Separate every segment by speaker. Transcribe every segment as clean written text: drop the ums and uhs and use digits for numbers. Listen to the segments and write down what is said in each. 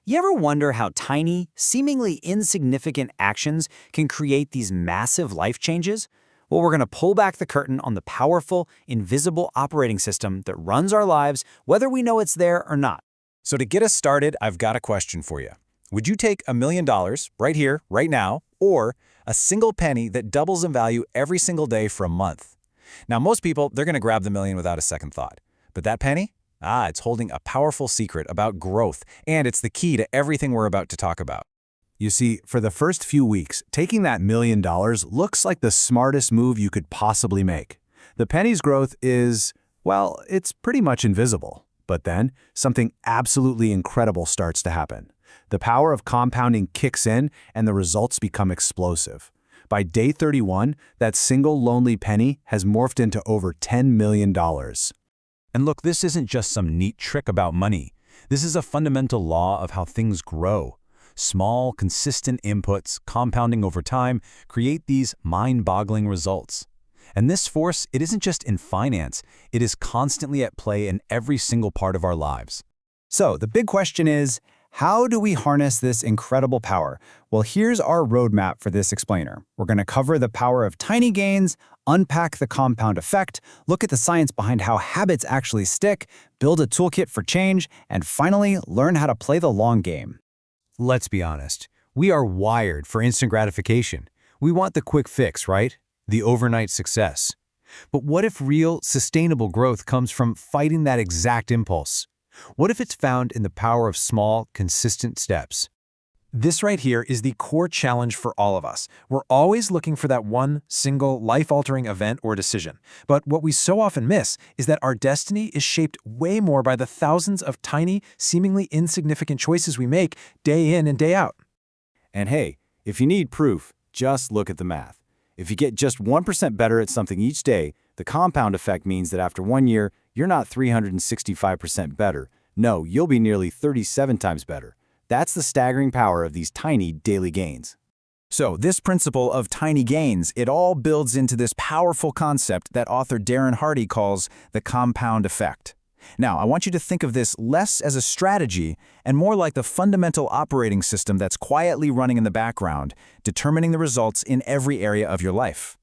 Speaker 1: You ever wonder how tiny, seemingly insignificant actions can create these massive life changes? Well, we're going to pull back the curtain on the powerful, invisible operating system that runs our lives, whether we know it's there or not.
Speaker 2: So to get us started, I've got a question for you. Would you take $1 million right here, right now, or a single penny that doubles in value every single day for a month? Now, most people, they're going to grab the million without a second thought. But that penny? It's holding a powerful secret about growth, and it's the key to everything we're about to talk about.
Speaker 3: You see, for the first few weeks, taking that $1 million looks like the smartest move you could possibly make. The penny's growth is, well, it's pretty much invisible. But then, something absolutely incredible starts to happen. The power of compounding kicks in, and the results become explosive. By day 31, that single lonely penny has morphed into over $10 million.
Speaker 2: And look, this isn't just some neat trick about money. This is a fundamental law of how things grow. Small, consistent inputs, compounding over time, create these mind-boggling results. And this force, it isn't just in finance, it is constantly at play in every single part of our lives.
Speaker 1: So, the big question is, how do we harness this incredible power? Well, here's our roadmap for this explainer. We're going to cover the power of tiny gains, unpack the compound effect, look at the science behind how habits actually stick, build a toolkit for change, and finally, learn how to play the long game.
Speaker 2: Let's be honest, we are wired for instant gratification. We want the quick fix, right? The overnight success. But what if real, sustainable growth comes from fighting that exact impulse? What if it's found in the power of small, consistent steps?
Speaker 4: This right here is the core challenge for all of us. We're always looking for that one single life-altering event or decision. But what we so often miss is that our destiny is shaped way more by the thousands of tiny, seemingly insignificant choices we make day in and day out.
Speaker 3: And hey, if you need proof, just look at the math. If you get just 1% better at something each day, the compound effect means that after 1 year, you're not 365% better. No, you'll be nearly 37 times better. That's the staggering power of these tiny daily gains. So this principle of tiny gains, it all builds into this powerful concept that author Darren Hardy calls the compound effect. Now, I want you to think of this less as a strategy and more like the fundamental operating system that's quietly running in the background, determining the results in every area of your life.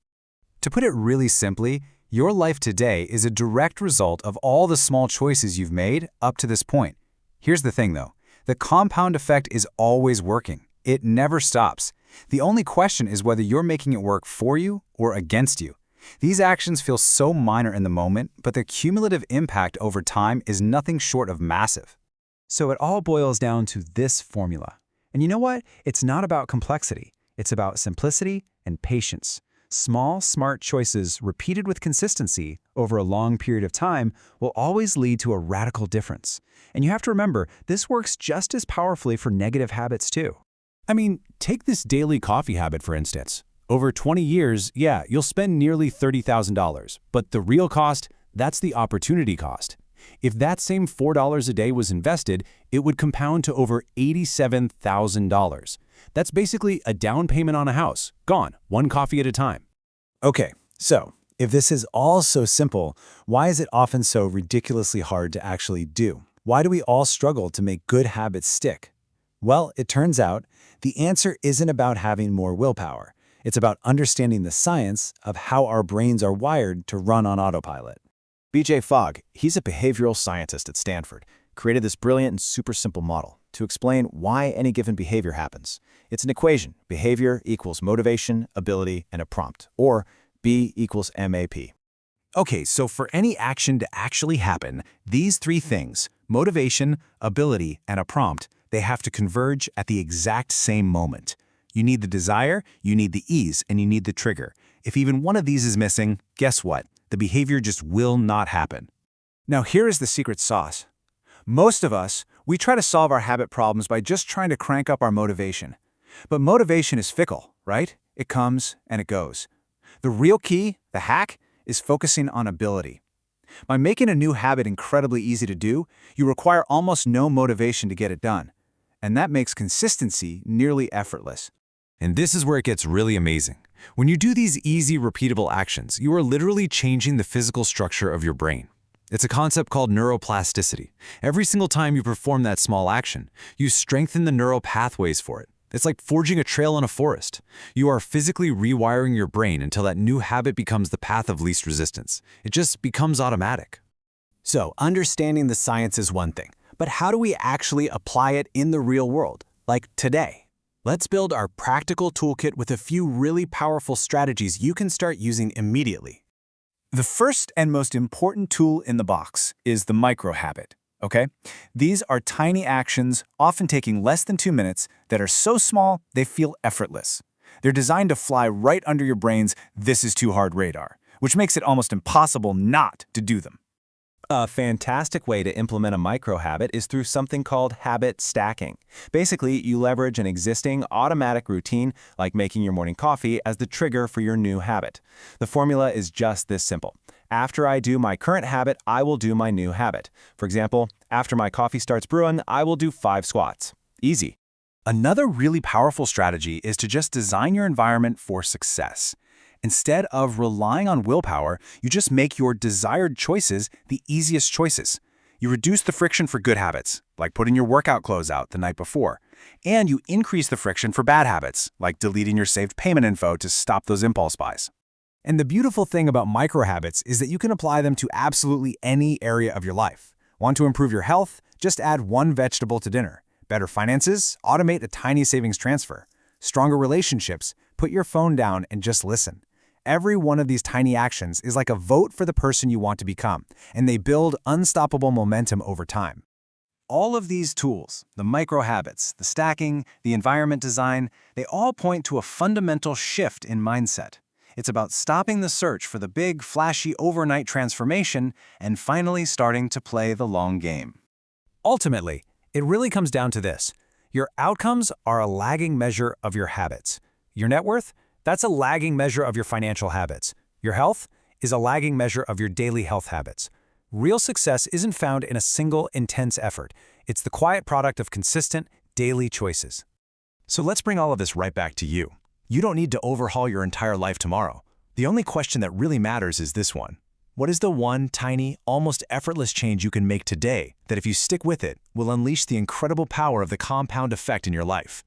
Speaker 2: To put it really simply, your life today is a direct result of all the small choices you've made up to this point. Here's the thing, though. The compound effect is always working. It never stops. The only question is whether you're making it work for you or against you. These actions feel so minor in the moment, but their cumulative impact over time is nothing short of massive.
Speaker 4: So it all boils down to this formula. And you know what? It's not about complexity. It's about simplicity and patience. Small, smart choices repeated with consistency over a long period of time will always lead to a radical difference. And you have to remember, this works just as powerfully for negative habits too.
Speaker 3: I mean, take this daily coffee habit, for instance. Over 20 years, yeah, you'll spend nearly $30,000. But the real cost, that's the opportunity cost. If that same $4 a day was invested, it would compound to over $87,000. That's basically a down payment on a house, gone, one coffee at a time.
Speaker 1: Okay, so if this is all so simple, why is it often so ridiculously hard to actually do? Why do we all struggle to make good habits stick? Well, it turns out the answer isn't about having more willpower. It's about understanding the science of how our brains are wired to run on autopilot.
Speaker 5: B.J. Fogg, he's a behavioral scientist at Stanford, created this brilliant and super simple model to explain why any given behavior happens. It's an equation: behavior equals motivation, ability, and a prompt, or B equals MAP.
Speaker 3: Okay, so for any action to actually happen, these three things, motivation, ability, and a prompt, they have to converge at the exact same moment. You need the desire, you need the ease, and you need the trigger. If even one of these is missing, guess what? The behavior just will not happen.
Speaker 4: Now here is the secret sauce. Most of us, we try to solve our habit problems by just trying to crank up our motivation. But motivation is fickle, right? It comes and it goes. The real key, the hack, is focusing on ability. By making a new habit incredibly easy to do, you require almost no motivation to get it done. And that makes consistency nearly effortless.
Speaker 2: And this is where it gets really amazing. When you do these easy, repeatable actions, you are literally changing the physical structure of your brain. It's a concept called neuroplasticity. Every single time you perform that small action, you strengthen the neural pathways for it. It's like forging a trail in a forest. You are physically rewiring your brain until that new habit becomes the path of least resistance. It just becomes automatic.
Speaker 5: So, understanding the science is one thing, but how do we actually apply it in the real world, like today? Let's build our practical toolkit with a few really powerful strategies you can start using immediately.
Speaker 4: The first and most important tool in the box is the micro-habit, okay? These are tiny actions, often taking less than 2 minutes, that are so small they feel effortless. They're designed to fly right under your brain's "this is too hard" radar, which makes it almost impossible not to do them.
Speaker 5: A fantastic way to implement a micro-habit is through something called habit stacking. Basically, you leverage an existing automatic routine, like making your morning coffee, as the trigger for your new habit. The formula is just this simple. After I do my current habit, I will do my new habit. For example, after my coffee starts brewing, I will do 5 squats. Easy.
Speaker 4: Another really powerful strategy is to just design your environment for success. Instead of relying on willpower, you just make your desired choices the easiest choices. You reduce the friction for good habits, like putting your workout clothes out the night before. And you increase the friction for bad habits, like deleting your saved payment info to stop those impulse buys.
Speaker 3: And the beautiful thing about micro-habits is that you can apply them to absolutely any area of your life. Want to improve your health? Just add 1 vegetable to dinner. Better finances? Automate a tiny savings transfer. Stronger relationships? Put your phone down and just listen. Every one of these tiny actions is like a vote for the person you want to become, and they build unstoppable momentum over time.
Speaker 4: All of these tools, the micro-habits, the stacking, the environment design, they all point to a fundamental shift in mindset. It's about stopping the search for the big, flashy overnight transformation and finally starting to play the long game.
Speaker 1: Ultimately, it really comes down to this. Your outcomes are a lagging measure of your habits. Your net worth? That's a lagging measure of your financial habits. Your health is a lagging measure of your daily health habits. Real success isn't found in a single intense effort. It's the quiet product of consistent, daily choices.
Speaker 3: So let's bring all of this right back to you. You don't need to overhaul your entire life tomorrow. The only question that really matters is this one. What is the one tiny, almost effortless change you can make today that, if you stick with it, will unleash the incredible power of the compound effect in your life?